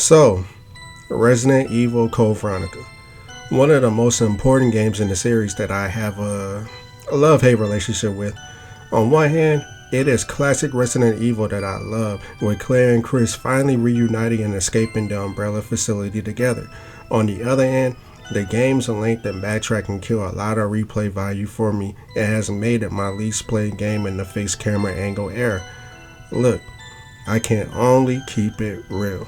So, Resident Evil Code Veronica. One of the most important games in the series that I have a love-hate relationship with. On one hand, it is classic Resident Evil that I love, with Claire and Chris finally reuniting and escaping the Umbrella facility together. On the other hand, the game's length and backtracking kill a lot of replay value for me and has made it my least played game in the fixed camera angle era. Look, I can only keep it real.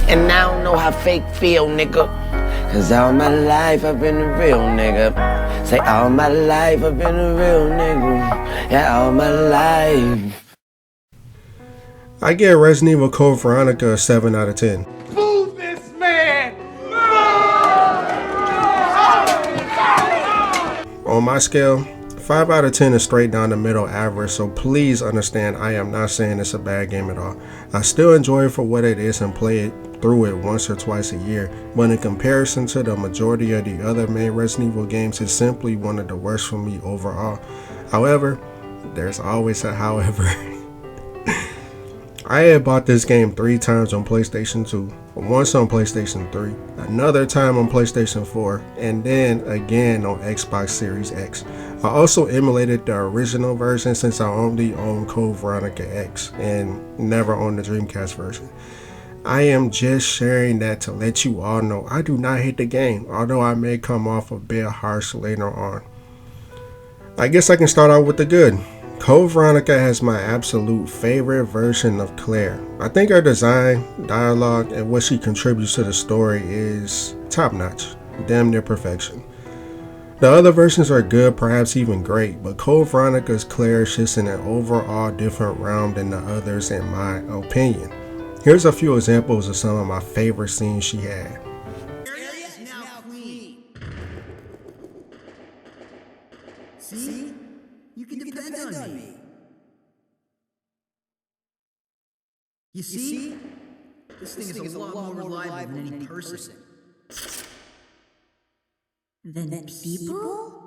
And I don't know how fake feel, nigga. Cause all my life I've been a real nigga. Say all my life I've been a real nigga. Yeah, all my life. I give Resident Evil Code Veronica a 7 out of 10. Move this man! On my scale, 5 out of 10 is straight down the middle average, so please understand I am not saying it's a bad game at all. I still enjoy it for what it is and play it through it once or twice a year, but in comparison to the majority of the other main Resident Evil games, it's simply one of the worst for me overall. However, there's always a however. I had bought this game 3 times on PlayStation 2, once on PlayStation 3, another time on PlayStation 4, and then again on Xbox Series X. I also emulated the original version since I only own Code Veronica X and never owned the Dreamcast version. I am just sharing that to let you all know I do not hate the game, although I may come off a bit harsh later on. I guess I can start out with the good. Code Veronica has my absolute favorite version of Claire. I think her design, dialogue, and what she contributes to the story is top notch, damn near perfection. The other versions are good, perhaps even great, but Code Veronica's Claire is just in an overall different realm than the others in my opinion. Here's a few examples of some of my favorite scenes she had. Area is now clean. See? You can depend on me. You see? This thing is a lot more reliable than any person. Than people?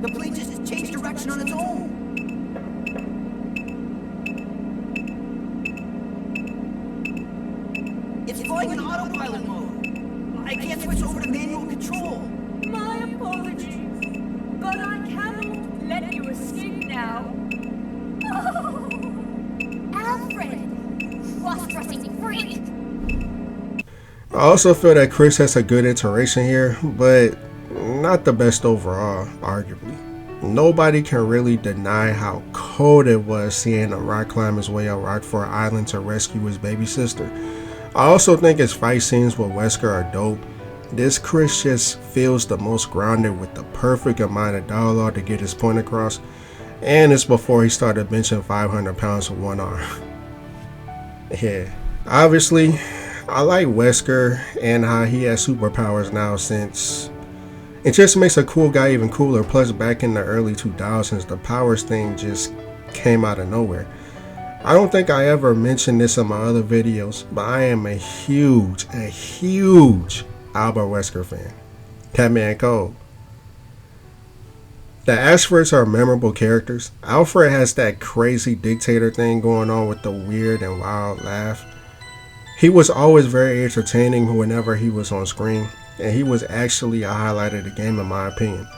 The plane just changed direction on its own. It's flying in autopilot mode. I can't switch over to manual control. My apologies, but I cannot let you escape now. Oh, Alfred, cross-dressing freak. I also feel that Chris has a good iteration here, but not the best overall, arguably. Nobody can really deny how cold it was seeing a rock climb his way up Rockford Island to rescue his baby sister. I also think his fight scenes with Wesker are dope. This Chris just feels the most grounded with the perfect amount of dialogue to get his point across, and it's before he started benching 500 pounds with one arm. Yeah, obviously, I like Wesker and how he has superpowers now, since it just makes a cool guy even cooler. Plus, back in the early 2000s, the powers thing just came out of nowhere. I don't think I ever mentioned this in my other videos, but I am a huge Albert Wesker fan. That man cold. The Ashfords are memorable characters. Alfred has that crazy dictator thing going on with the weird and wild laugh. He was always very entertaining whenever he was on screen, and he was actually a highlight of the game in my opinion.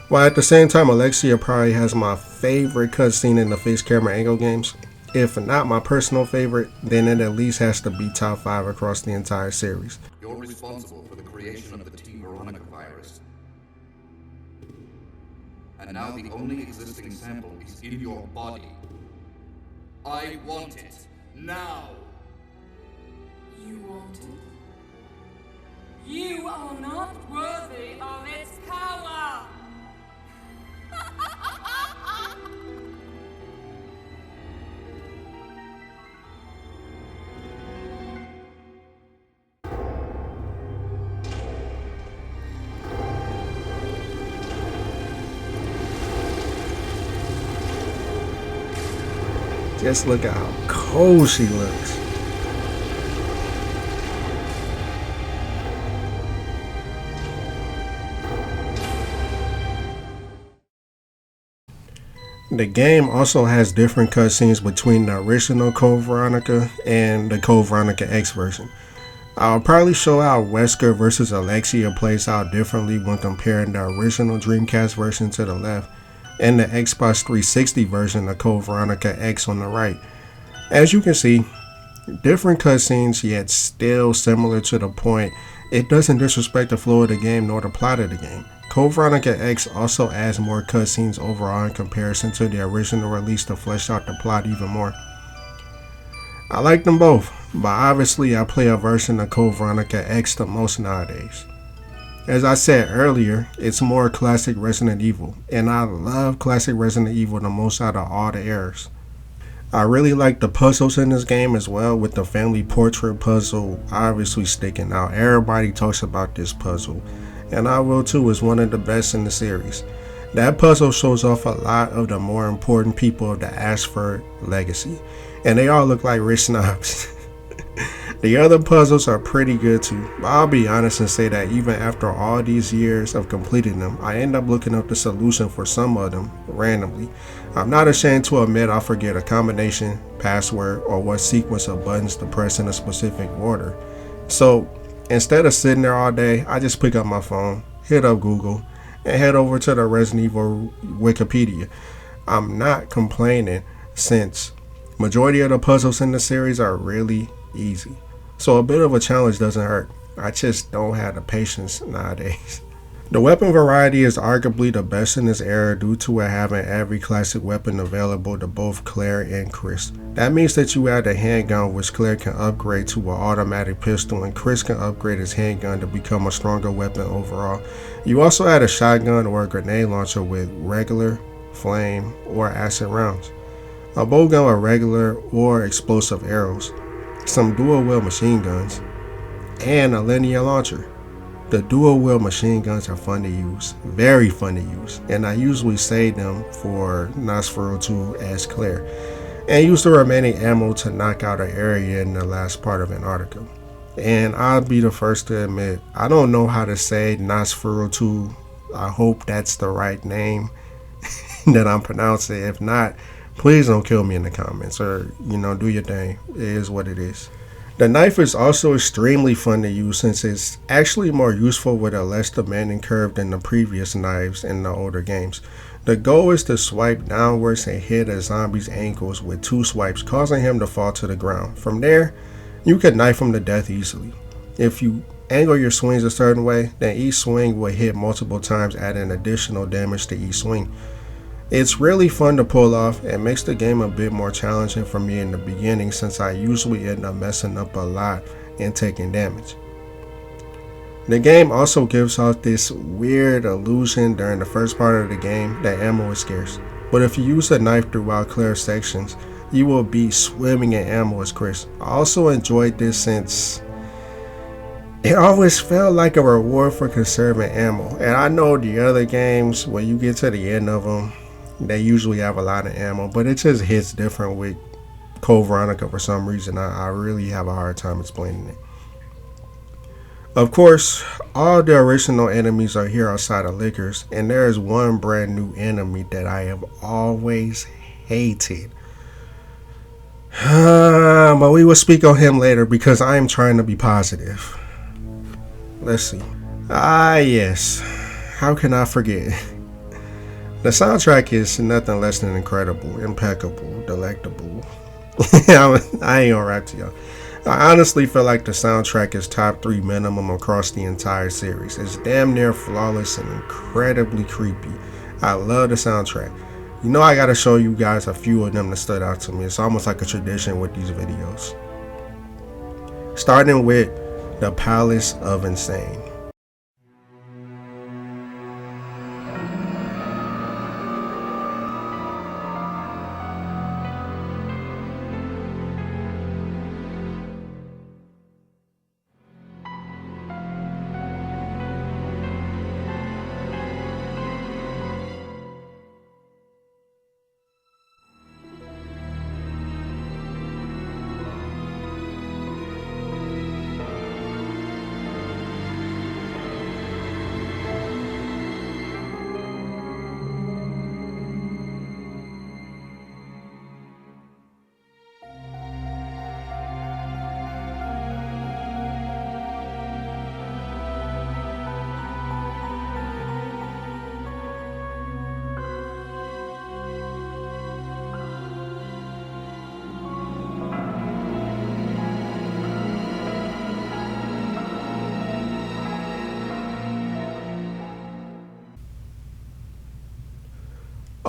While at the same time, Alexia probably has my favorite cutscene in the fixed camera angle games. If not my personal favorite, then it at least has to be top 5 across the entire series. You're responsible for the creation of the T. Veronica virus. And now the only existing sample is in your body. I want it. Now! You want it? You are not worthy of its power! Just look at how cold she looks. The game also has different cutscenes between the original Code Veronica and the Code Veronica X version. I'll probably show how Wesker versus Alexia plays out differently when comparing the original Dreamcast version to the left and the Xbox 360 version of Code Veronica X on the right. As you can see, different cutscenes yet still similar to the point. It doesn't disrespect the flow of the game nor the plot of the game. Code Veronica X also adds more cutscenes overall in comparison to the original release to flesh out the plot even more. I like them both, but obviously I play a version of Code Veronica X the most nowadays. As I said earlier, it's more classic Resident Evil, and I love classic Resident Evil the most out of all the eras. I really like the puzzles in this game as well, with the family portrait puzzle obviously sticking out. Everybody talks about this puzzle, and I will too. It's one of the best in the series. That puzzle shows off a lot of the more important people of the Ashford legacy, and they all look like rich snobs. The other puzzles are pretty good too, but I'll be honest and say that even after all these years of completing them, I end up looking up the solution for some of them randomly. I'm not ashamed to admit I forget a combination, password, or what sequence of buttons to press in a specific order. So instead of sitting there all day, I just pick up my phone, hit up Google, and head over to the Resident Evil Wikipedia. I'm not complaining since majority of the puzzles in the series are really easy. So a bit of a challenge doesn't hurt. I just don't have the patience nowadays. The weapon variety is arguably the best in this era due to it having every classic weapon available to both Claire and Chris. That means that you add a handgun, which Claire can upgrade to an automatic pistol, and Chris can upgrade his handgun to become a stronger weapon overall. You also add a shotgun or a grenade launcher with regular, flame, or acid rounds, a bow gun with regular or explosive arrows, some dual-wield machine guns, and a linear launcher. The dual-wield machine guns are fun to use, very fun to use, and I usually save them for Nosferatu as Claire, and use the remaining ammo to knock out an area in the last part of Antarctica. And I'll be the first to admit, I don't know how to say Nosferatu. I hope that's the right name that I'm pronouncing. If not, please don't kill me in the comments, or do your thing. It is what it is. The knife is also extremely fun to use since it's actually more useful with a less demanding curve than the previous knives in the older games. The goal is to swipe downwards and hit a zombie's ankles with 2 swipes, causing him to fall to the ground. From there, you can knife him to death easily. If you angle your swings a certain way, then each swing will hit multiple times, adding additional damage to each swing. It's really fun to pull off and makes the game a bit more challenging for me in the beginning since I usually end up messing up a lot and taking damage. The game also gives off this weird illusion during the first part of the game that ammo is scarce, but if you use a knife throughout clear sections, you will be swimming in ammo as Chris. I also enjoyed this since it always felt like a reward for conserving ammo, and I know the other games when you get to the end of them, they usually have a lot of ammo, but it just hits different with Code Veronica for some reason. I really have a hard time explaining it. Of course, all the original enemies are here outside of Lickers, and there is one brand new enemy that I have always hated. But we will speak on him later because I am trying to be positive. Let's see. Yes. How can I forget? The soundtrack is nothing less than incredible, impeccable, delectable. I ain't gonna rap to y'all. I honestly feel like the soundtrack is top 3 minimum across the entire series. It's damn near flawless and incredibly creepy. I love the soundtrack. I gotta show you guys a few of them that stood out to me. It's almost like a tradition with these videos. Starting with the Palace of Insane.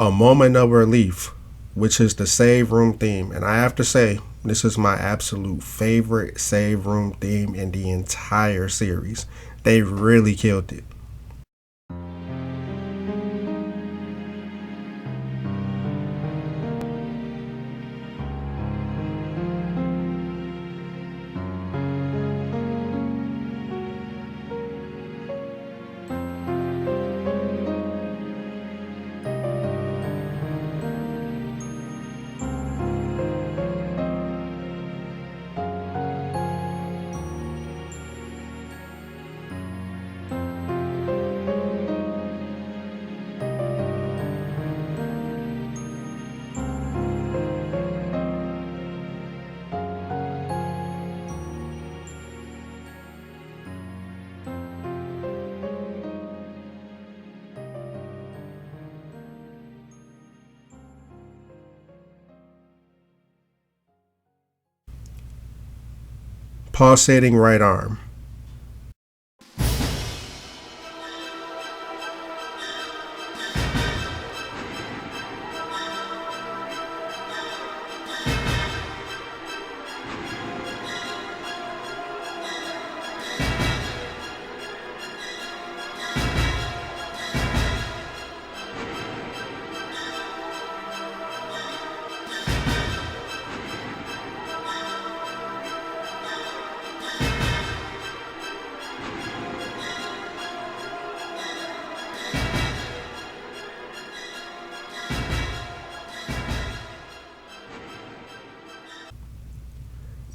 A Moment of Relief, which is the save room theme. And I have to say, this is my absolute favorite save room theme in the entire series. They really killed it. Pulsating right arm.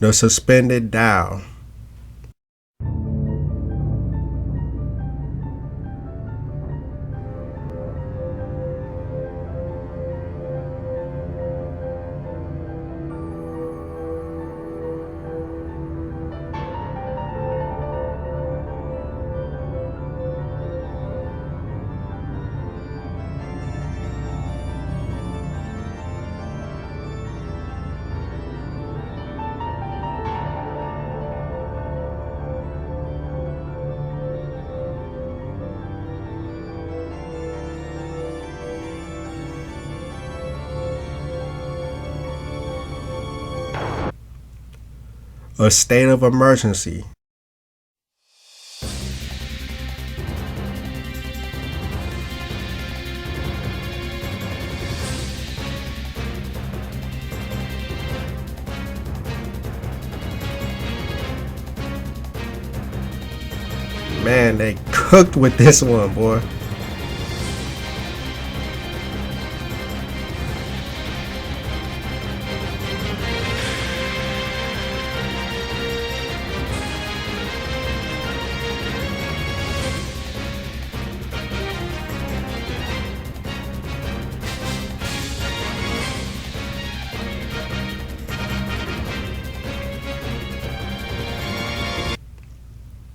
The suspended dial. A state of emergency. Man, they cooked with this one, boy.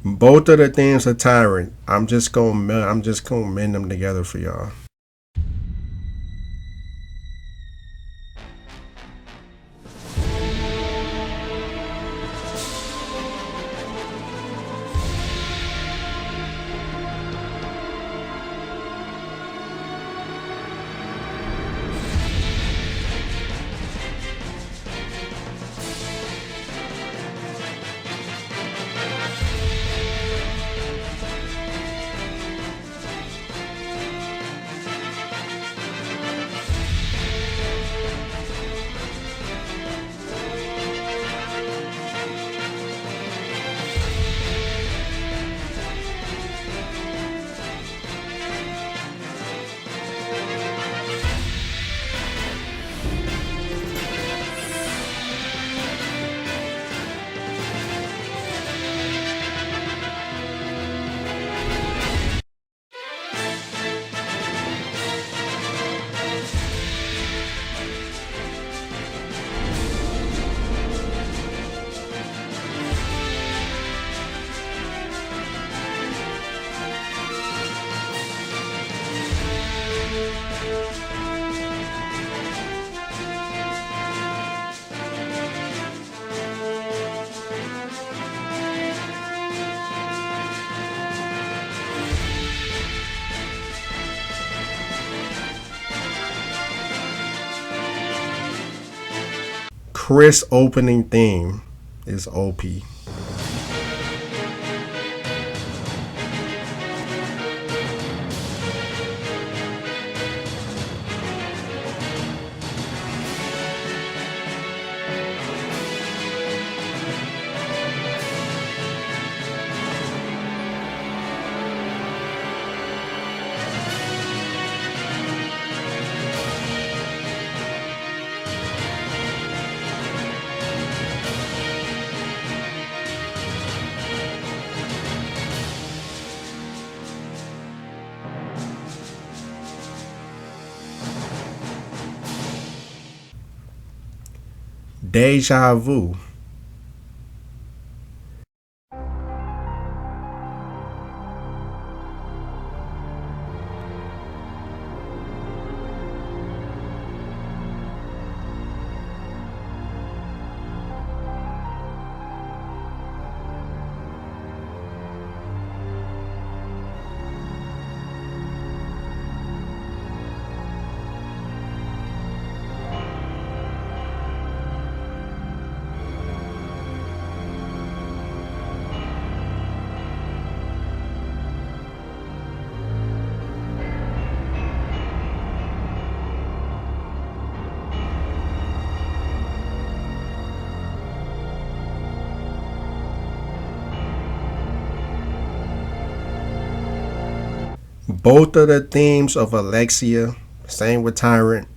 Both of the themes of Tyrant, I'm just gonna mend them together for y'all. Chris opening theme is OP. Deja Vu. Both of the themes of Alexia, same with Tyrant.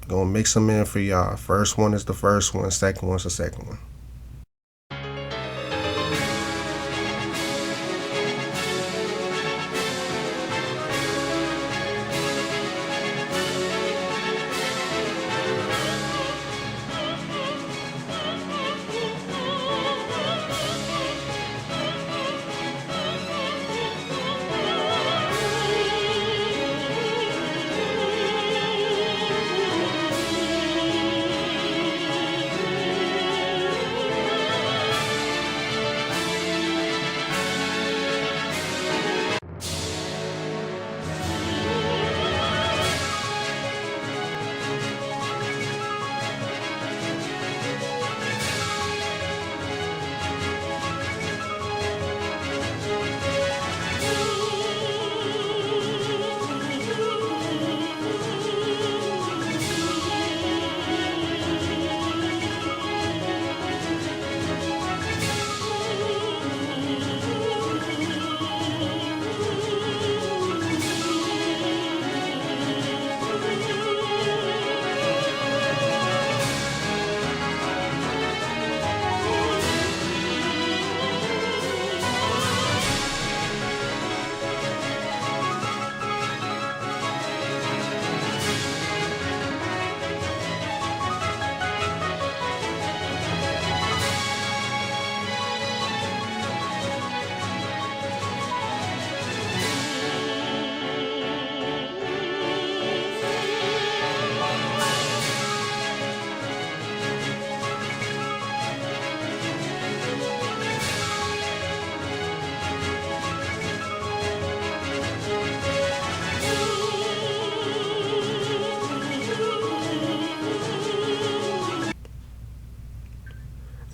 Gonna mix them in for y'all. First one is the first one, second one's the second one.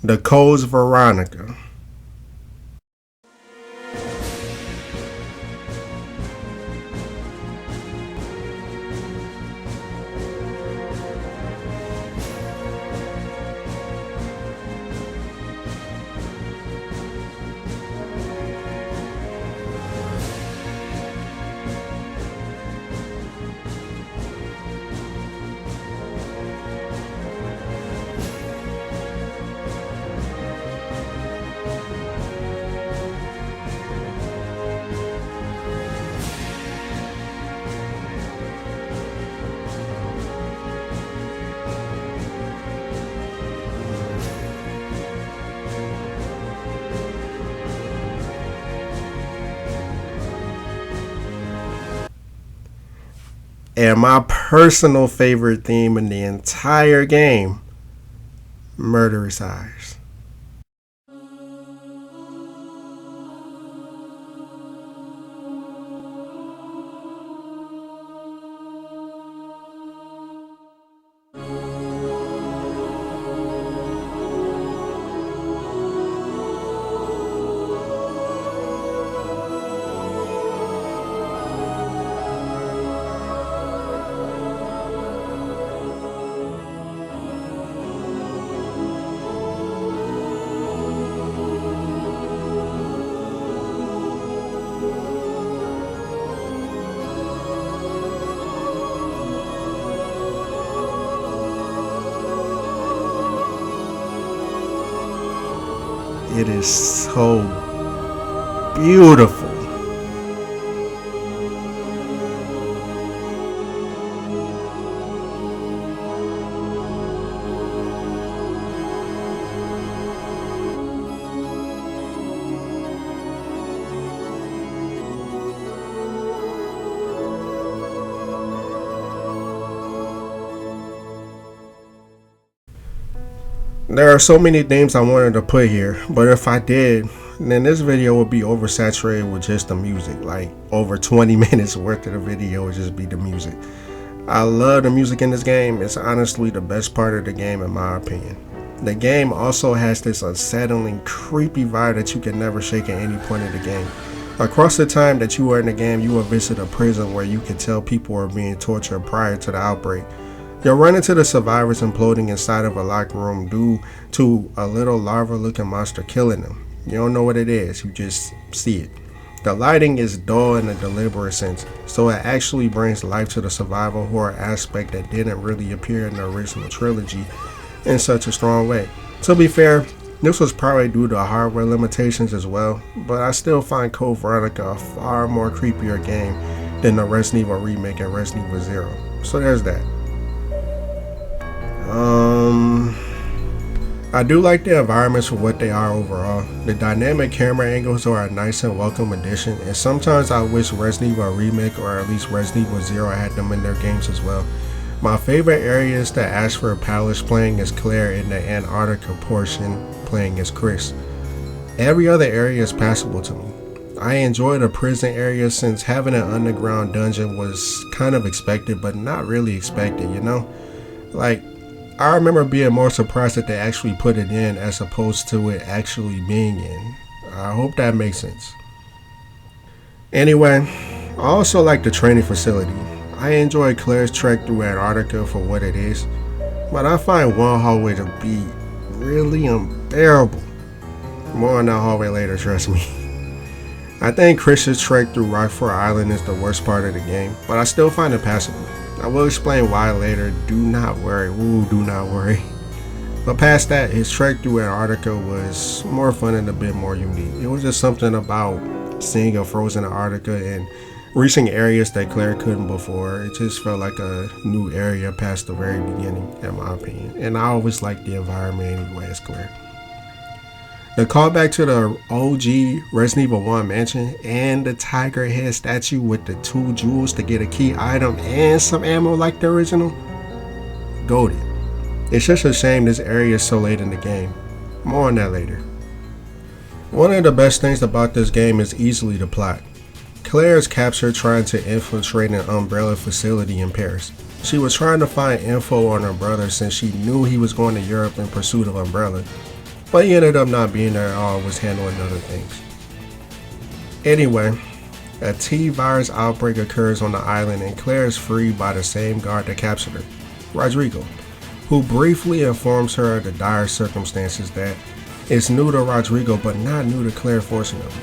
The Code's Veronica. And my personal favorite theme in the entire game, Murderous Eyes. It is so beautiful. There are so many things I wanted to put here, but if I did, then this video would be oversaturated with just the music. Like over 20 minutes worth of the video would just be the music. I love the music in this game. It's honestly the best part of the game in my opinion. The game also has this unsettling, creepy vibe that you can never shake at any point in the game. Across the time that you are in the game, you will visit a prison where you can tell people are being tortured prior to the outbreak. You'll run into the survivors imploding inside of a locked room due to a little larva-looking monster killing them. You don't know what it is, you just see it. The lighting is dull in a deliberate sense, so it actually brings life to the survival horror aspect that didn't really appear in the original trilogy in such a strong way. To be fair, this was probably due to hardware limitations as well, but I still find Code Veronica a far more creepier game than the Resident Evil remake and Resident Evil 0. So there's that. I do like the environments for what they are overall. The dynamic camera angles are a nice and welcome addition, and sometimes I wish Resident Evil remake or at least Resident Evil 0 had them in their games as well. My favorite area is the Ashford Palace playing as Claire and the Antarctica portion playing as Chris. Every other area is passable to me. I enjoy the prison area since having an underground dungeon was kind of expected but not really expected, you know? Like, I remember being more surprised that they actually put it in as opposed to it actually being in. I hope that makes sense. Anyway, I also like the training facility. I enjoy Claire's trek through Antarctica for what it is, but I find one hallway to be really unbearable. More on that hallway later, trust me. I think Chris's trek through Rockford Island is the worst part of the game, but I still find it passable. I will explain why later, do not worry, do not worry. But past that, his trek through Antarctica was more fun and a bit more unique. It was just something about seeing a frozen Antarctica and reaching areas that Claire couldn't before. It just felt like a new area past the very beginning, in my opinion. And I always liked the environment anyway as Claire. The callback to the OG Resident Evil 1 mansion and the tiger head statue with the 2 jewels to get a key item and some ammo like the original. Goated. It's just a shame this area is so late in the game. More on that later. One of the best things about this game is easily the plot. Claire is captured trying to infiltrate an Umbrella facility in Paris. She was trying to find info on her brother since she knew he was going to Europe in pursuit of Umbrella. But he ended up not being there at all, was handling other things. Anyway, a T-virus outbreak occurs on the island and Claire is freed by the same guard that captured her, Rodrigo, who briefly informs her of the dire circumstances that it's new to Rodrigo but not new to Claire fortunately.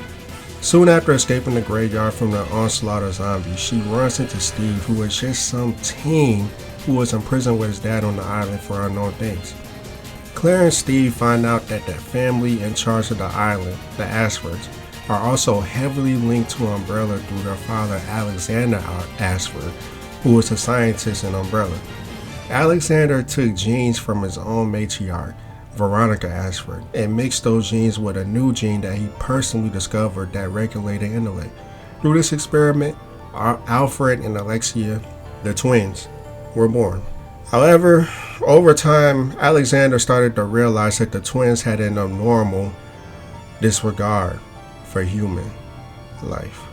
Soon after escaping the graveyard from the onslaught of zombies, she runs into Steve, who is just some teen who was imprisoned with his dad on the island for unknown things. Claire and Steve find out that the family in charge of the island, the Ashfords, are also heavily linked to Umbrella through their father Alexander Ashford, who was a scientist in Umbrella. Alexander took genes from his own matriarch, Veronica Ashford, and mixed those genes with a new gene that he personally discovered that regulated intellect. Through this experiment, Alfred and Alexia, the twins, were born. However, over time, Alexander started to realize that the twins had an abnormal disregard for human life.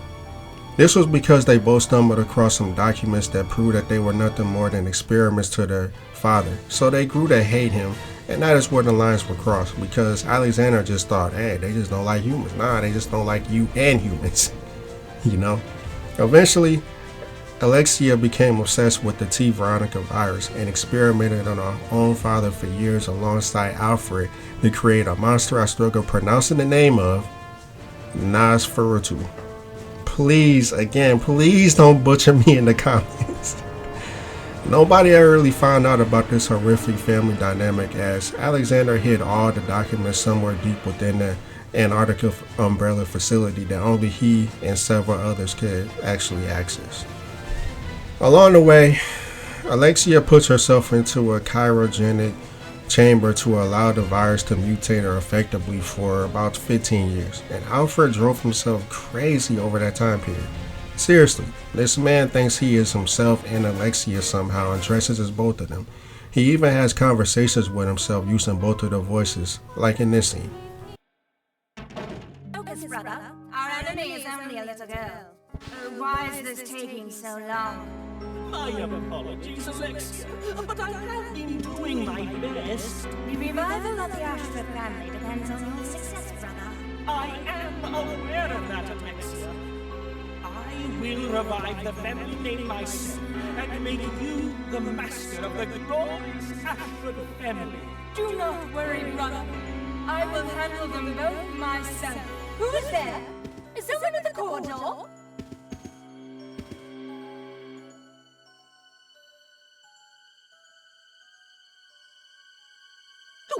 This was because they both stumbled across some documents that proved that they were nothing more than experiments to their father. So they grew to hate him, and that is where the lines were crossed, because Alexander just thought, hey, they just don't like humans. Nah, they just don't like you and humans, you know? Eventually, Alexia became obsessed with the T Veronica virus and experimented on her own father for years alongside Alfred to create a monster I struggle pronouncing the name of, Nosferatu. Please don't butcher me in the comments. Nobody ever really found out about this horrific family dynamic, as Alexander hid all the documents somewhere deep within the Antarctica umbrella facility that only he and several others could actually access. Along the way, Alexia puts herself into a cryogenic chamber to allow the virus to mutate her effectively for about 15 years, and Alfred drove himself crazy over that time period. Seriously, this man thinks he is himself and Alexia somehow and dresses as both of them. He even has conversations with himself using both of their voices, like in this scene. Focus, brother. Our enemy is only a little girl. Why is this taking so long? My apologies, Alexia, but I have been doing my best. The revival of the Ashford family depends on your success, brother. I am aware of that, Alexia. I will revive the family name myself and make you the master of the glorious Ashford family. Do not worry, brother. I will handle them both myself. Who is there? Is someone at the corridor?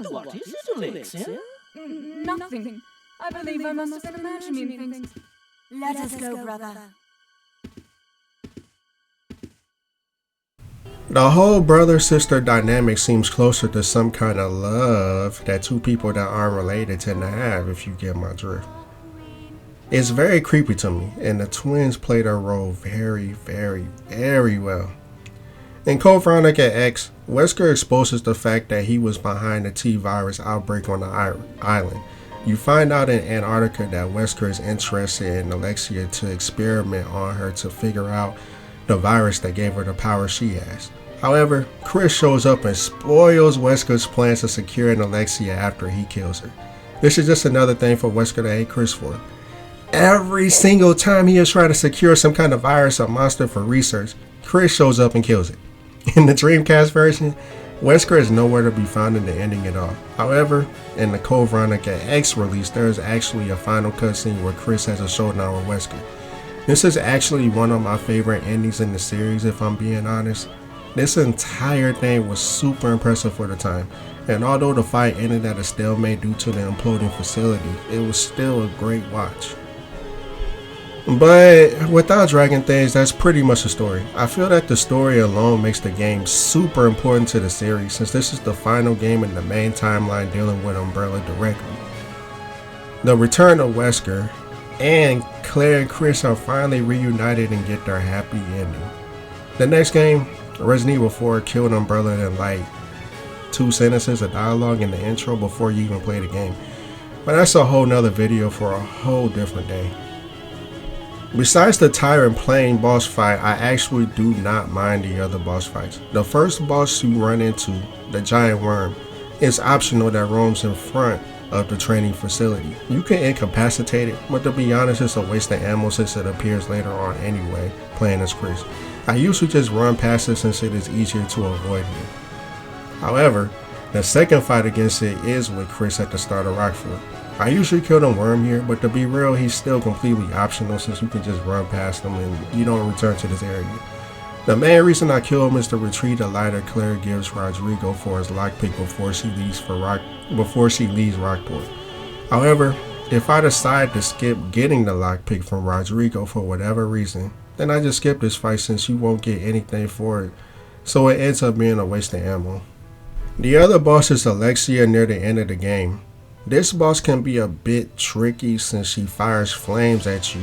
What is it, Alexia? Nothing. I believe I must have been imagining things. Let us go, brother. The whole brother-sister dynamic seems closer to some kind of love that two people that aren't related tend to have, if you get my drift. It's very creepy to me, and the twins play their role very, very, very well. In Code Veronica X, Wesker exposes the fact that he was behind the T-virus outbreak on the island. You find out in Antarctica that Wesker is interested in Alexia to experiment on her to figure out the virus that gave her the power she has. However, Chris shows up and spoils Wesker's plans to secure Alexia after he kills her. This is just another thing for Wesker to hate Chris for. Every single time he is trying to secure some kind of virus or monster for research, Chris shows up and kills it. In the Dreamcast version, Wesker is nowhere to be found in the ending at all. However, in the Code Veronica X release, there is actually a final cutscene where Chris has a showdown with Wesker. This is actually one of my favorite endings in the series, if I'm being honest. This entire thing was super impressive for the time, and although the fight ended at a stalemate due to the imploding facility, it was still a great watch. But without dragging things, that's pretty much the story. I feel that the story alone makes the game super important to the series, since this is the final game in the main timeline dealing with Umbrella directly. The return of Wesker and Claire and Chris are finally reunited and get their happy ending. The next game, Resident Evil 4, killed Umbrella in like 2 sentences of dialogue in the intro before you even play the game. But that's a whole nother video for a whole different day. Besides the Tyrant playing boss fight, I actually do not mind the other boss fights. The first boss you run into, the giant worm, is optional that roams in front of the training facility. You can incapacitate it, but to be honest, it's a waste of ammo since it appears later on anyway, playing as Chris. I usually just run past it since it is easier to avoid it. However, the second fight against it is with Chris at the start of Rockford. I usually kill the worm here, but to be real, he's still completely optional since you can just run past him and you don't return to this area. The main reason I kill him is to retrieve the lighter Claire gives Rodrigo for his lockpick before she leaves Rockport. However, if I decide to skip getting the lockpick from Rodrigo for whatever reason, then I just skip this fight since you won't get anything for it, so it ends up being a waste of ammo. The other boss is Alexia near the end of the game. This boss can be a bit tricky since she fires flames at you,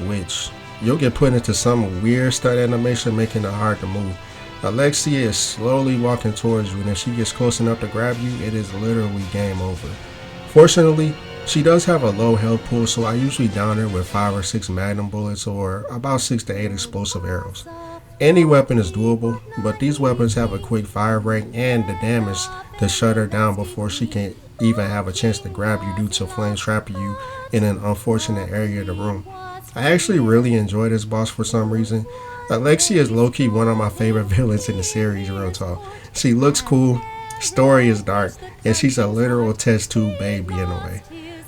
which you'll get put into some weird stunt animation making it hard to move. Alexia is slowly walking towards you, and if she gets close enough to grab you, it is literally game over. Fortunately, she does have a low health pool, so I usually down her with 5 or 6 magnum bullets or about 6 to 8 explosive arrows. Any weapon is doable, but these weapons have a quick fire rate and the damage to shut her down before she can even have a chance to grab you due to flames trapping you in an unfortunate area of the room. I actually really enjoy this boss for some reason. Alexia is low-key one of my favorite villains in the series, real talk. She looks cool, story is dark, and she's a literal test tube baby in a way.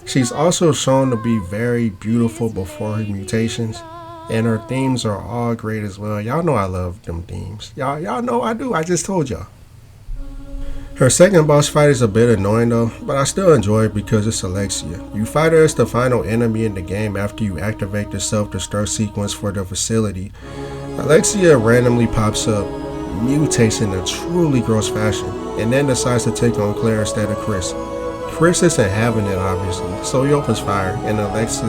She's also shown to be very beautiful before her mutations. And her themes are all great as well. Y'all know I love them themes. Y'all know I do. I just told y'all. Her second boss fight is a bit annoying though, but I still enjoy it because it's Alexia. You fight her as the final enemy in the game after you activate the self-destruct sequence for the facility. Alexia randomly pops up, mutates in a truly gross fashion, and then decides to take on Claire instead of Chris. Chris isn't having it obviously, so he opens fire and Alexia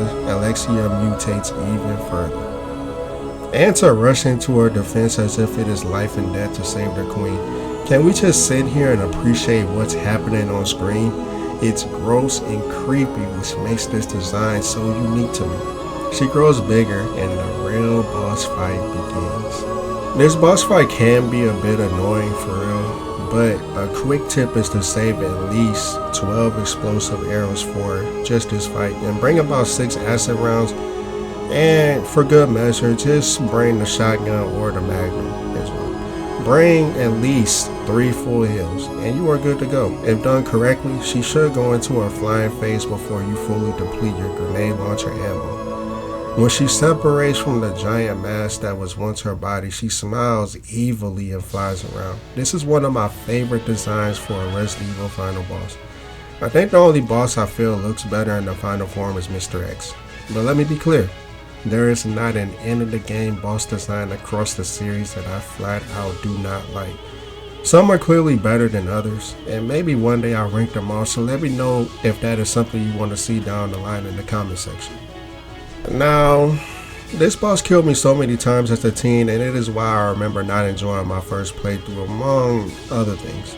mutates even further. And to rush into her defense as if it is life and death to save their queen. Can we just sit here and appreciate what's happening on screen? It's gross and creepy, which makes this design so unique to me. She grows bigger and the real boss fight begins. This boss fight can be a bit annoying for real, but a quick tip is to save at least 12 explosive arrows for just this fight and bring about 6 acid rounds, and for good measure just bring the shotgun or the magnum as well. Bring at least 3 full heals and you are good to go. If done correctly, she should go into her flying phase before you fully deplete your grenade launcher ammo. When she separates from the giant mass that was once her body, she smiles evilly and flies around. This is one of my favorite designs for a Resident Evil final boss. I think the only boss I feel looks better in the final form is Mr. X. But let me be clear, there is not an end of the game boss design across the series that I flat out do not like. Some are clearly better than others, and maybe one day I'll rank them all, so let me know if that is something you want to see down the line in the comment section. Now, this boss killed me so many times as a teen, and it is why I remember not enjoying my first playthrough among other things.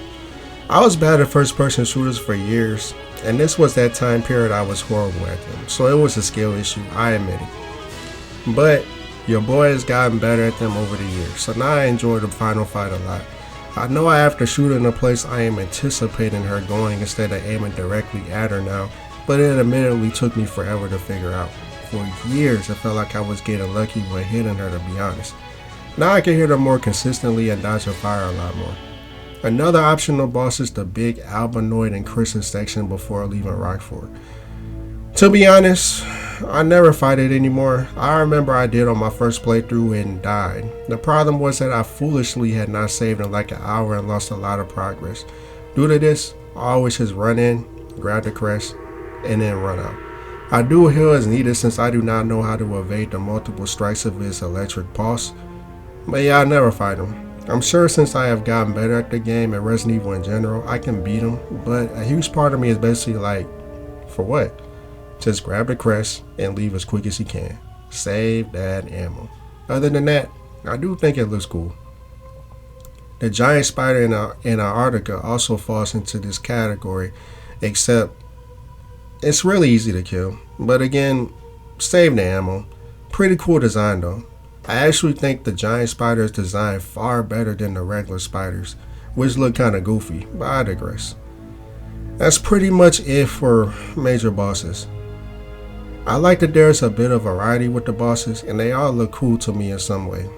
I was bad at first person shooters for years, and this was that time period I was horrible at them, so it was a skill issue, I admit it. But your boy has gotten better at them over the years, so now I enjoy the final fight a lot. I know I have to shoot in a place I am anticipating her going instead of aiming directly at her now, but it admittedly took me forever to figure out. For years, I felt like I was getting lucky when hitting her, to be honest. Now I can hit her more consistently and dodge her fire a lot more. Another optional boss is the big Albanoid in Chris's section before leaving Rockford. To be honest, I never fight it anymore. I remember I did on my first playthrough and died. The problem was that I foolishly had not saved in like an hour and lost a lot of progress. Due to this, I always just run in, grab the crest, and then run out. I do heal as needed since I do not know how to evade the multiple strikes of his electric pulse. But yeah, I never fight him. I'm sure since I have gotten better at the game and Resident Evil in general, I can beat him, but a huge part of me is basically like, for what? Just grab the crest and leave as quick as you can. Save that ammo. Other than that, I do think it looks cool. The giant spider in Antarctica also falls into this category, except it's really easy to kill. But again, save the ammo. Pretty cool design though. I actually think the giant spider is designed far better than the regular spiders, which look kinda goofy, but I digress. That's pretty much it for major bosses. I like that there's a bit of variety with the bosses and they all look cool to me in some way.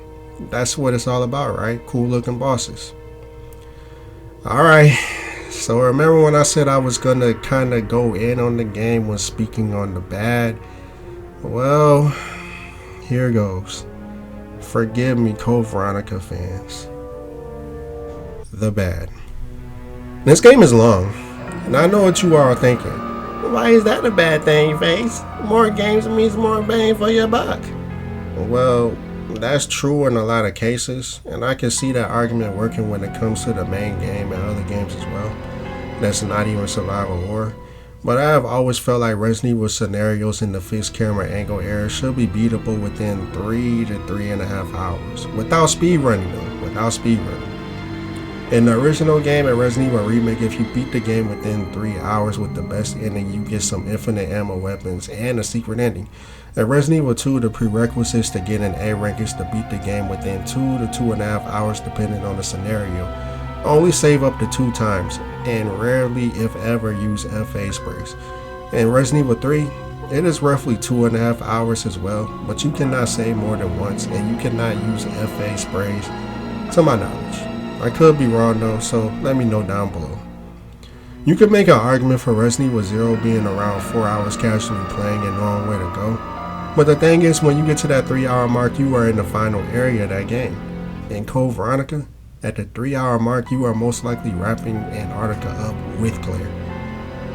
That's what it's all about, right? Cool looking bosses. Alright, so remember when I said I was gonna kinda go in on the game when speaking on the bad? Well, here goes. Forgive me, Veronica fans. The bad. This game is long, and I know what you are thinking. Why is that a bad thing, Face? More games means more bang for your buck. Well, that's true in a lot of cases, and I can see that argument working when it comes to the main game and other games as well. That's not even survival horror. But I have always felt like Resident Evil scenarios in the fixed camera angle era should be beatable within 3 to 3.5 hours. Without speedrunning though, without speedrunning. In the original game and Resident Evil Remake, if you beat the game within 3 hours with the best ending, you get some infinite ammo weapons and a secret ending. In Resident Evil 2, the prerequisites to get an A rank is to beat the game within 2 to 2.5 hours depending on the scenario. Only save up to 2 times, and rarely if ever use FA sprays. In Resident Evil 3, it is roughly 2.5 hours as well, but you cannot save more than once and you cannot use FA sprays to my knowledge. I could be wrong though, so let me know down below. You could make an argument for Resident Evil 0 being around 4 hours casually playing and knowing where to go. But the thing is, when you get to that 3 hour mark, you are in the final area of that game. In Code Veronica, at the 3 hour mark, you are most likely wrapping Antarctica up with Claire.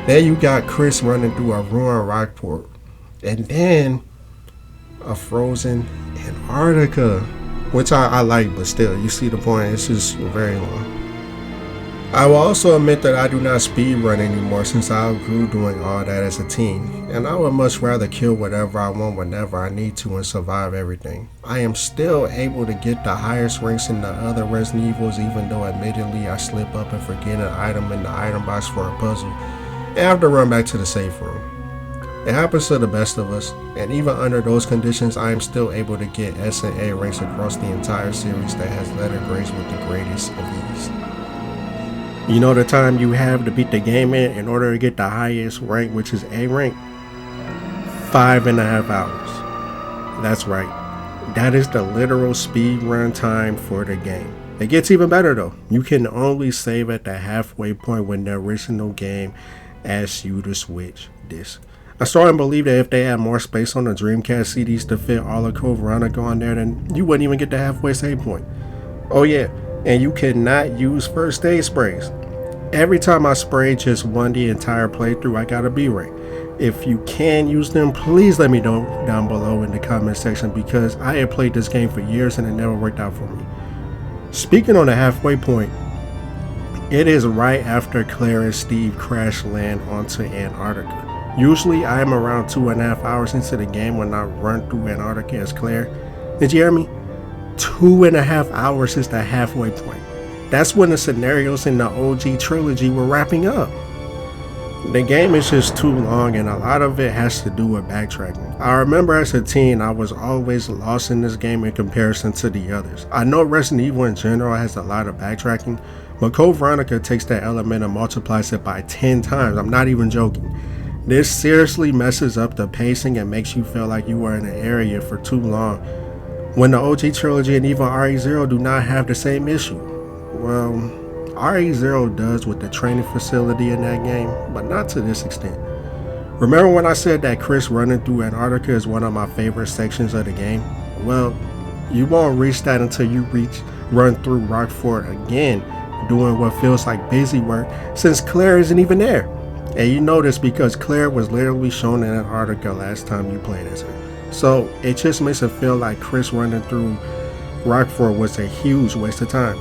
Then you got Chris running through a ruined Rockport. And then a frozen Antarctica. Which I like, but still, you see the point, it's just very long. I will also admit that I do not speedrun anymore since I outgrew doing all that as a teen, and I would much rather kill whatever I want whenever I need to and survive everything. I am still able to get the highest ranks in the other Resident Evils, even though admittedly I slip up and forget an item in the item box for a puzzle and have to run back to the safe room. It happens to the best of us, and even under those conditions I am still able to get S and A ranks across the entire series that has letter grades with the greatest of ease. You know the time you have to beat the game in order to get the highest rank, which is A rank? 5.5 hours. That's right. That is the literal speed run time for the game. It gets even better though. You can only save at the halfway point when the original game asks you to switch discs. I strongly believe that if they had more space on the Dreamcast CDs to fit all of Code Veronica on there, then you wouldn't even get the halfway save point. Oh yeah, and you cannot use first aid sprays. Every time I spray just one the entire playthrough, I got a B rank. If you can use them, please let me know down below in the comment section, because I have played this game for years and it never worked out for me. Speaking on the halfway point, it is right after Claire and Steve crash land onto Antarctica. Usually I am around 2.5 hours into the game when I run through Antarctica as Claire. Did you hear me? 2.5 hours is the halfway point. That's when the scenarios in the OG trilogy were wrapping up. The game is just too long, and a lot of it has to do with backtracking. I remember as a teen I was always lost in this game in comparison to the others. I know Resident Evil in general has a lot of backtracking, but Code Veronica takes that element and multiplies it by 10 times. I'm not even joking. This seriously messes up the pacing and makes you feel like you are in an area for too long, when the OG trilogy and even RE0 do not have the same issue. Well, RE0 does with the training facility in that game, but not to this extent. Remember when I said that Chris running through Antarctica is one of my favorite sections of the game? Well, you won't reach that until you run through Rockford again, doing what feels like busy work since Claire isn't even there. And you know this because Claire was literally shown in Antarctica last time you played as her. So it just makes it feel like Chris running through Rockford was a huge waste of time.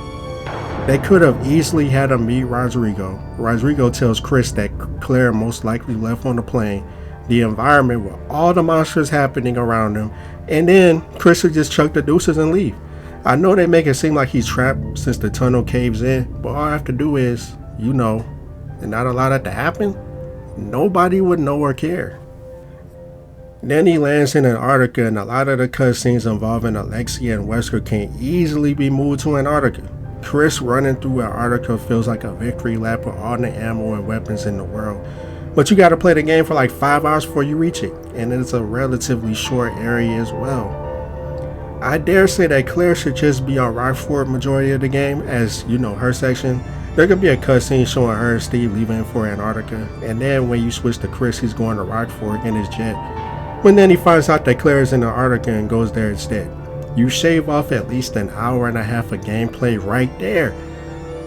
They could have easily had him meet Rodrigo. Rodrigo tells Chris that Claire most likely left on the plane, the environment with all the monsters happening around him, and then Chris would just chuck the deuces and leave. I know they make it seem like he's trapped since the tunnel caves in, but all I have to do is, you know, and not allow that to happen, nobody would know or care. Then he lands in Antarctica, and a lot of the cutscenes involving Alexia and Wesker can easily be moved to Antarctica. Chris running through Antarctica feels like a victory lap with all the ammo and weapons in the world. But you gotta play the game for like 5 hours before you reach it, and it's a relatively short area as well. I dare say that Claire should just be on Rockford majority of the game, as you know, her section. There could be a cutscene showing her and Steve leaving for Antarctica, and then when you switch to Chris, he's going to Rockford in his jet. But then he finds out that Claire is in Antarctica and goes there instead. You shave off at least an hour and a half of gameplay right there.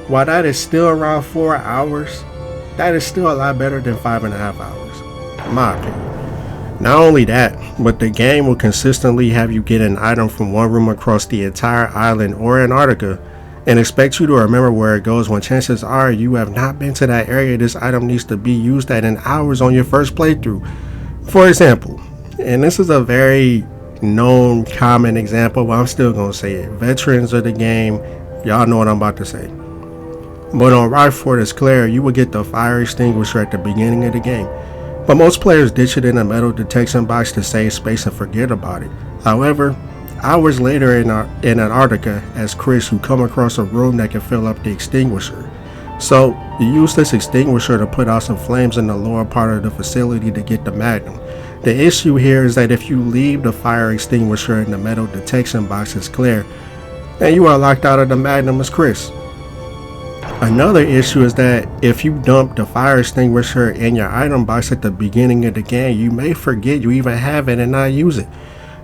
While that is still around 4 hours, that is still a lot better than 5.5 hours, in my opinion. Not only that, but the game will consistently have you get an item from one room across the entire island or Antarctica and expect you to remember where it goes, when chances are you have not been to that area this item needs to be used at in hours on your first playthrough. For example, and this is a very known common example, but I'm still gonna say it. Veterans of the game, y'all know what I'm about to say. But on Rockford as Claire, you will get the fire extinguisher at the beginning of the game, but most players ditch it in a metal detection box to save space and forget about it. However, hours later in Antarctica as Chris, you come across a room that can fill up the extinguisher. So you use this extinguisher to put out some flames in the lower part of the facility to get the magnum. The issue here is that if you leave the fire extinguisher in the metal detection box as Claire, then you are locked out of the magnum as Chris. Another issue is that if you dump the fire extinguisher in your item box at the beginning of the game, you may forget you even have it and not use it.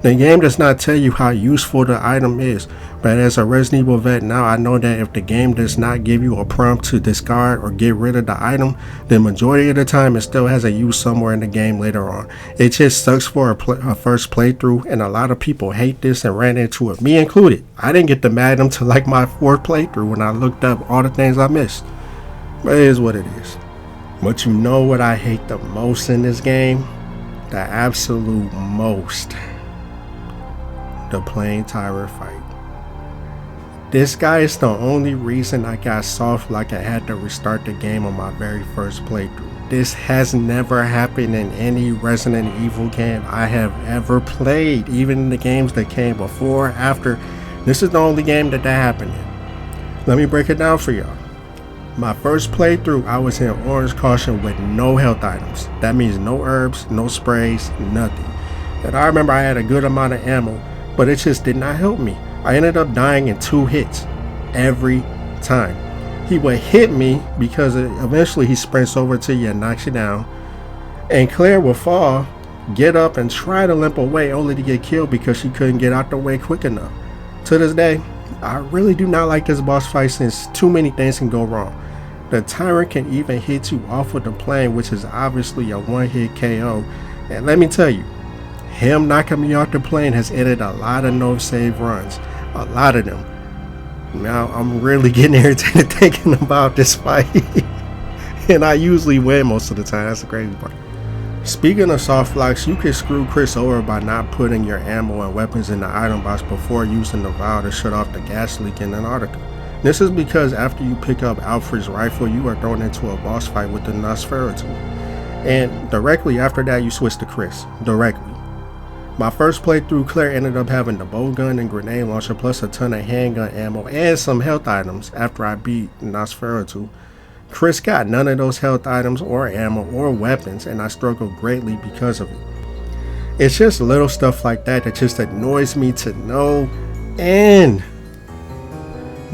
The game does not tell you how useful the item is, but as a Resident Evil vet now, I know that if the game does not give you a prompt to discard or get rid of the item, the majority of the time it still has a use somewhere in the game later on. It just sucks for a first playthrough, and a lot of people hate this and ran into it, me included. I didn't get the Magnum till like my 4th playthrough when I looked up all the things I missed. But it is what it is. But you know what I hate the most in this game? The absolute most. The plain Tyrant fight. This guy is the only reason I got soft like I had to restart the game on my very first playthrough. This has never happened in any Resident Evil game I have ever played, even in the games that came before or after. This is the only game that happened in. Let me break it down for y'all. My first playthrough, I was in Orange Caution with no health items. That means no herbs, no sprays, nothing. And I remember I had a good amount of ammo, but it just did not help me. I ended up dying in 2 hits every time. He would hit me because eventually he sprints over to you and knocks you down. And Claire would fall, get up and try to limp away only to get killed because she couldn't get out the way quick enough. To this day, I really do not like this boss fight since too many things can go wrong. The Tyrant can even hit you off of the plane, which is obviously a one-hit KO. And let me tell you, him knocking me off the plane has ended a lot of no-save runs. A lot of them. Now I'm really getting irritated thinking about this fight. And I usually win most of the time. That's the crazy part. Speaking of soft locks, you can screw Chris over by not putting your ammo and weapons in the item box before using the valve to shut off the gas leak in Antarctica. This is because after you pick up Alfred's rifle, you are thrown into a boss fight with the Nosferatu. And directly after that, you switch to Chris. Directly. My first playthrough, Claire ended up having the bow gun and grenade launcher plus a ton of handgun ammo and some health items after I beat Nosferatu. Chris got none of those health items or ammo or weapons, and I struggled greatly because of it. It's just little stuff like that that just annoys me to no end.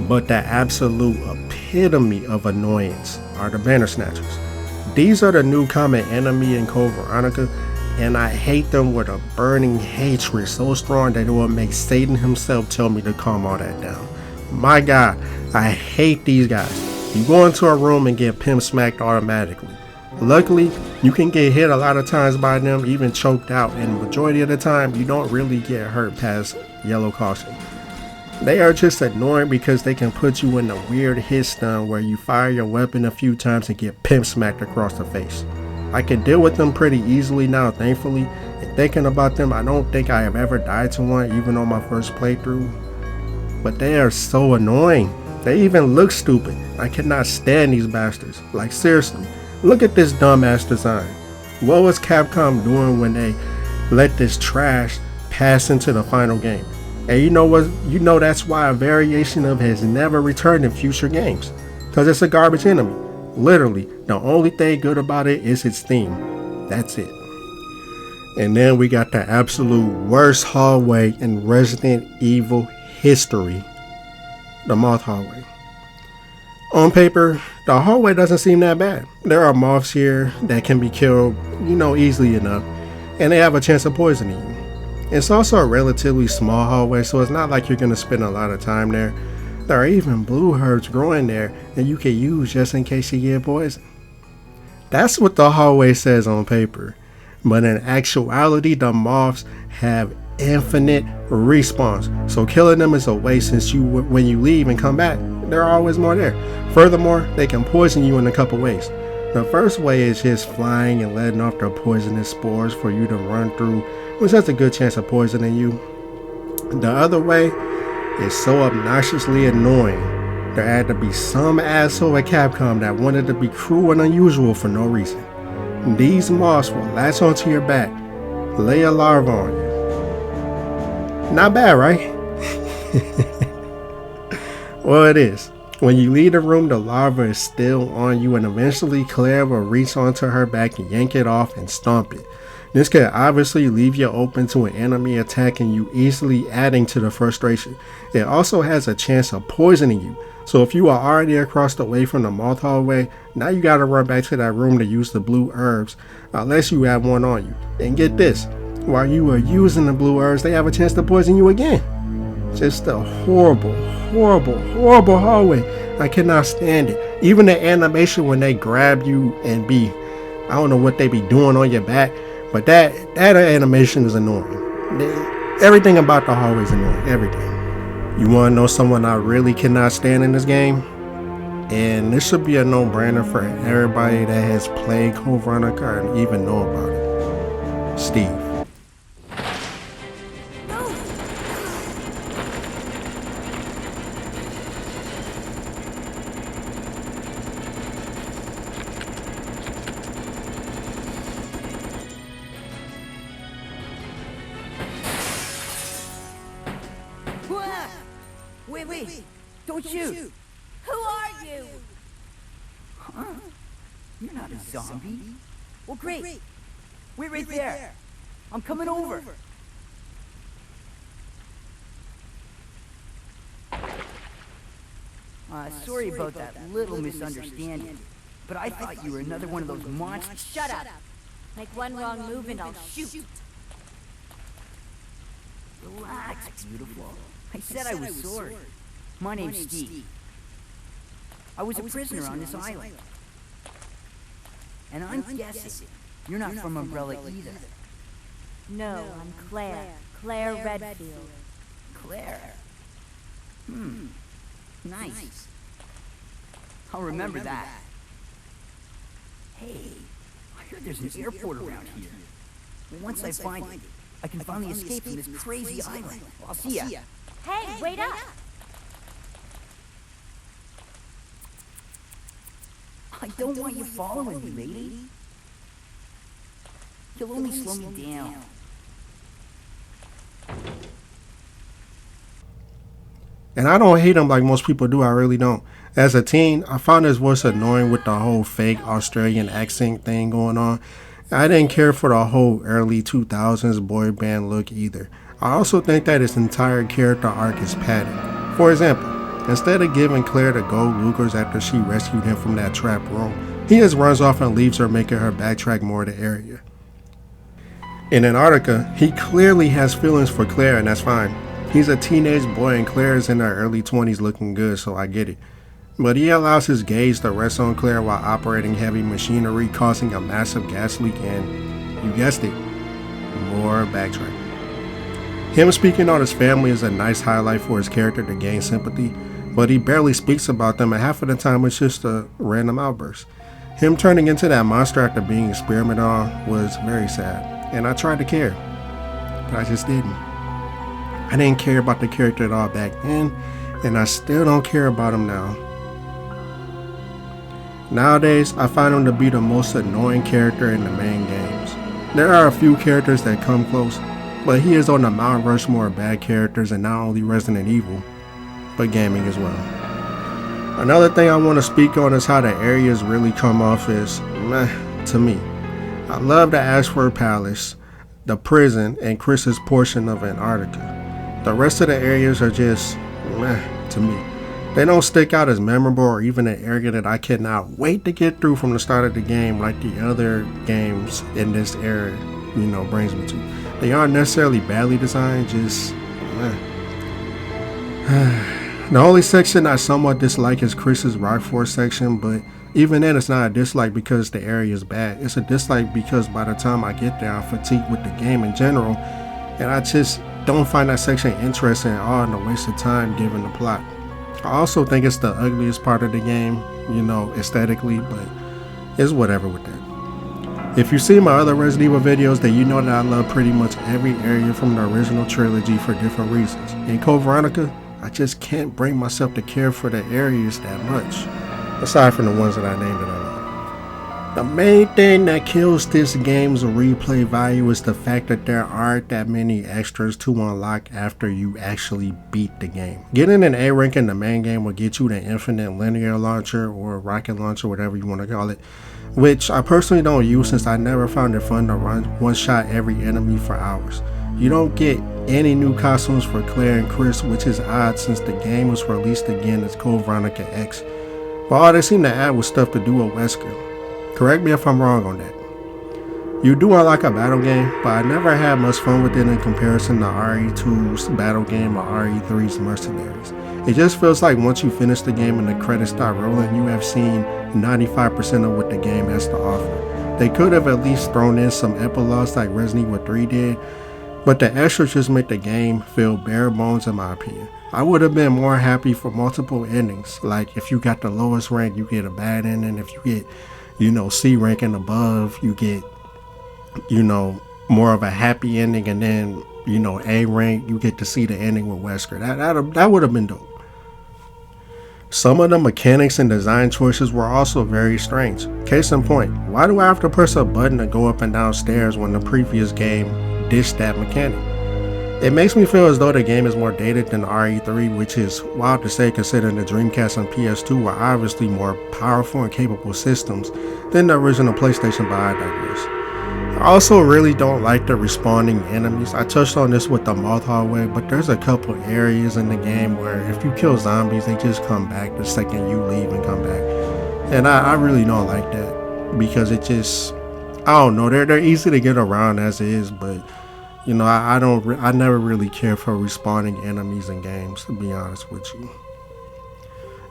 But the absolute epitome of annoyance are the Bandersnatchers. These are the new common enemy in Code Veronica, and I hate them with a burning hatred so strong that it will make Satan himself tell me to calm all that down. My God, I hate these guys. You go into a room and get pimp smacked automatically. Luckily, you can get hit a lot of times by them, even choked out, and the majority of the time, you don't really get hurt past yellow caution. They are just annoying because they can put you in a weird hit stun where you fire your weapon a few times and get pimp smacked across the face. I can deal with them pretty easily now, thankfully, and thinking about them, I don't think I have ever died to one, even on my first playthrough. But they are so annoying. They even look stupid. I cannot stand these bastards. Like seriously, look at this dumbass design. What was Capcom doing when they let this trash pass into the final game? And you know what? You know that's why a variation of has never returned in future games. Because it's a garbage enemy. Literally, the only thing good about it is its theme. That's it. And then we got the absolute worst hallway in Resident Evil history. The Moth Hallway. On paper, the hallway doesn't seem that bad. There are moths here that can be killed, easily enough. And they have a chance of poisoning you. It's also a relatively small hallway, so it's not like you're going to spend a lot of time there. There are even blue herbs growing there that you can use just in case you get poisoned. That's what the hallway says on paper. But in actuality, the moths have infinite respawns. So killing them is a waste since when you leave and come back, there are always more there. Furthermore, they can poison you in a couple ways. The first way is just flying and letting off their poisonous spores for you to run through, which has a good chance of poisoning you. The other way is so obnoxiously annoying, there had to be some asshole at Capcom that wanted to be cruel and unusual for no reason. These moths will latch onto your back, lay a larva on you. Not bad, right? Well, it is. When you leave the room, the larva is still on you, and eventually Claire will reach onto her back and yank it off and stomp it. This can obviously leave you open to an enemy attacking you, easily adding to the frustration. It also has a chance of poisoning you. So if you are already across the way from the Moth Hallway, now you gotta run back to that room to use the blue herbs, unless you have one on you. And get this, while you are using the blue herbs, they have a chance to poison you again. Just a horrible, horrible, horrible hallway. I cannot stand it. Even the animation when they grab you and I don't know what they be doing on your back, but that animation is annoying. Everything about the hallway is annoying, everything. You want to know someone I really cannot stand in this game? And this should be a no-brainer for everybody that has played Code Veronica and even know about it. Steve. Wait, don't shoot! Who are you? Huh? You're not a zombie. Well, great. Wait right there. I'm coming over. Sorry about that little misunderstanding, but I thought you were another one of those monsters. Shut up. Make one wrong move and I'll shoot. Relax, beautiful. I said I was sorry. My name's Steve. I was a prisoner on this island. And I'm guessing you're not from Umbrella either. No, I'm Claire. Claire Redfield. Claire? Nice. I'll remember that. Hey, I heard there's an airport around here. Once I find it, I can finally escape from this crazy island. I'll see ya. Hey, wait up! I don't want you following me, lady. You'll only slow me down. And I don't hate him like most people do, I really don't. As a teen, I found his voice annoying with the whole fake Australian accent thing going on. I didn't care for the whole early 2000s boy band look either. I also think that his entire character arc is padded. For example, instead of giving Claire the gold Lugers after she rescued him from that trap room, he just runs off and leaves her, making her backtrack more of the area. In Antarctica, he clearly has feelings for Claire, and that's fine. He's a teenage boy and Claire is in her early 20s looking good, so I get it. But he allows his gaze to rest on Claire while operating heavy machinery, causing a massive gas leak and, you guessed it, more backtracking. Him speaking on his family is a nice highlight for his character to gain sympathy, but he barely speaks about them, and half of the time it's just a random outburst. Him turning into that monster after being experimented on was very sad, and I tried to care, but I just didn't. I didn't care about the character at all back then, and I still don't care about him now. Nowadays, I find him to be the most annoying character in the main games. There are a few characters that come close, but he is on the Mount Rushmore of bad characters in not only Resident Evil, but gaming as well. Another thing I want to speak on is how the areas really come off as meh to me. I love the Ashford Palace, the prison, and Chris's portion of Antarctica. The rest of the areas are just meh to me. They don't stick out as memorable or even an area that I cannot wait to get through from the start of the game like the other games in this era, brings me to. They aren't necessarily badly designed, just meh. The only section I somewhat dislike is Chris's Rock Force section, but even then it's not a dislike because the area is bad. It's a dislike because by the time I get there I'm fatigued with the game in general, and I just don't find that section interesting at all and a waste of time given the plot. I also think it's the ugliest part of the game, aesthetically, but it's whatever with that. If you see my other Resident Evil videos, then you know that I love pretty much every area from the original trilogy for different reasons. In Code Veronica, I just can't bring myself to care for the areas that much, aside from the ones that I named it alone. The main thing that kills this game's replay value is the fact that there aren't that many extras to unlock after you actually beat the game. Getting an A rank in the main game will get you the infinite linear launcher or rocket launcher, whatever you want to call it, which I personally don't use since I never found it fun to run one-shot every enemy for hours. You don't get any new costumes for Claire and Chris, which is odd since the game was released again as Code Veronica X. But all they seem to add was stuff to do with Wesker. Correct me if I'm wrong on that. You do unlock a battle game, but I never had much fun with it in comparison to RE2's battle game or RE3's Mercenaries. It just feels like once you finish the game and the credits start rolling, you have seen 95% of what the game has to offer. They could have at least thrown in some epilogues like Resident Evil 3 did, but the extras just make the game feel bare bones in my opinion. I would have been more happy for multiple endings, like if you got the lowest rank, you get a bad ending. If you get, C rank and above, you get, more of a happy ending, and then, A rank, you get to see the ending with Wesker. That would have been dope. Some of the mechanics and design choices were also very strange. Case in point, why do I have to press a button to go up and down stairs when the previous game ditched that mechanic? It makes me feel as though the game is more dated than RE3, which is wild to say considering the Dreamcast and PS2 were obviously more powerful and capable systems than the original PlayStation, but I digress. I also really don't like the respawning enemies. I touched on this with the Moth Hallway, but there's a couple areas in the game where if you kill zombies, they just come back the second you leave and come back. And I really don't like that because it just, I don't know, they're easy to get around as is, but I never really care for respawning enemies in games, to be honest with you.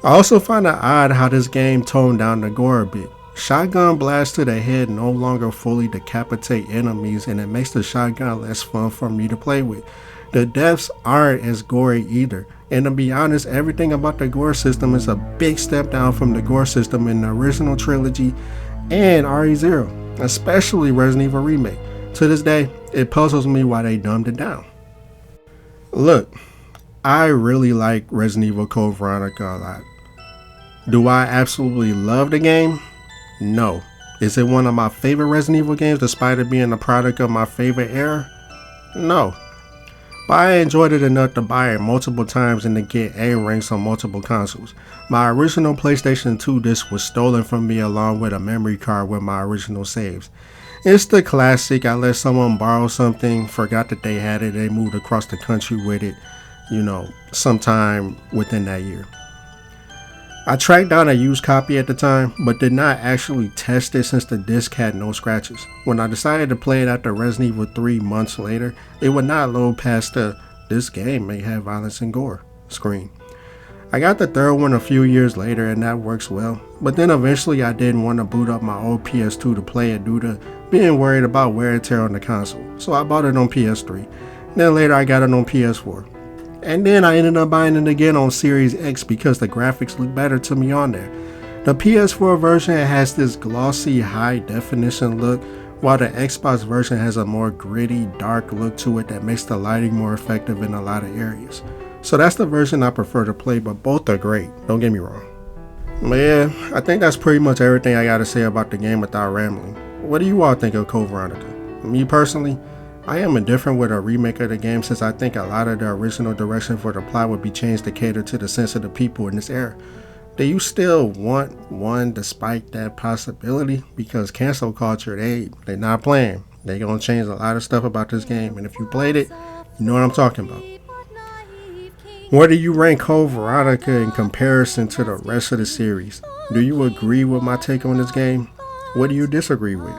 I also find it odd how this game toned down the gore a bit. Shotgun blasts to the head no longer fully decapitate enemies, and it makes the shotgun less fun for me to play with. The deaths aren't as gory either, and to be honest, everything about the gore system is a big step down from the gore system in the original trilogy and RE0, especially Resident Evil Remake. To this day, it puzzles me why they dumbed it down. Look, I really like Resident Evil Code Veronica a lot. Do I absolutely love the game? No. Is it one of my favorite Resident Evil games despite it being a product of my favorite era? No. But I enjoyed it enough to buy it multiple times and to get A ranks on multiple consoles. My original PlayStation 2 disc was stolen from me along with a memory card with my original saves. It's the classic, I let someone borrow something, forgot that they had it, they moved across the country with it, sometime within that year. I tracked down a used copy at the time, but did not actually test it since the disc had no scratches. When I decided to play it after Resident Evil 3 months later, it would not load past the "this game may have violence and gore" screen. I got the third one a few years later and that works well, but then eventually I didn't want to boot up my old PS2 to play it due to being worried about wear and tear on the console, so I bought it on PS3. Then later I got it on PS4. And then I ended up buying it again on Series X because the graphics look better to me on there. The PS4 version has this glossy high definition look, while the Xbox version has a more gritty, dark look to it that makes the lighting more effective in a lot of areas. So that's the version I prefer to play, but both are great, don't get me wrong. But yeah, I think that's pretty much everything I gotta say about the game without rambling. What do you all think of Code Veronica? Me personally, I am indifferent with a remake of the game since I think a lot of the original direction for the plot would be changed to cater to the sensitive people in this era. Do you still want one despite that possibility? Because cancel culture, they're not playing. They're gonna change a lot of stuff about this game, and if you played it, you know what I'm talking about. Where do you rank Code Veronica in comparison to the rest of the series? Do you agree with my take on this game? What do you disagree with?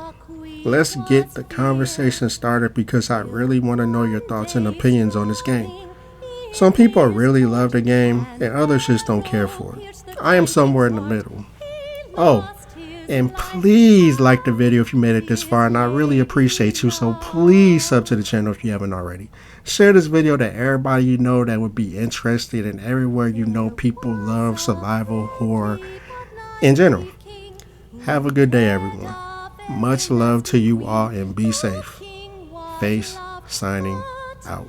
Let's get the conversation started because I really want to know your thoughts and opinions on this game. Some people really love the game and others just don't care for it. I am somewhere in the middle. Oh, and please like the video if you made it this far, and I really appreciate you, so please sub to the channel if you haven't already. Share this video to everybody you know that would be interested, and everywhere you know people love survival horror in general. Have a good day, everyone. Much love to you all and be safe. Face signing out.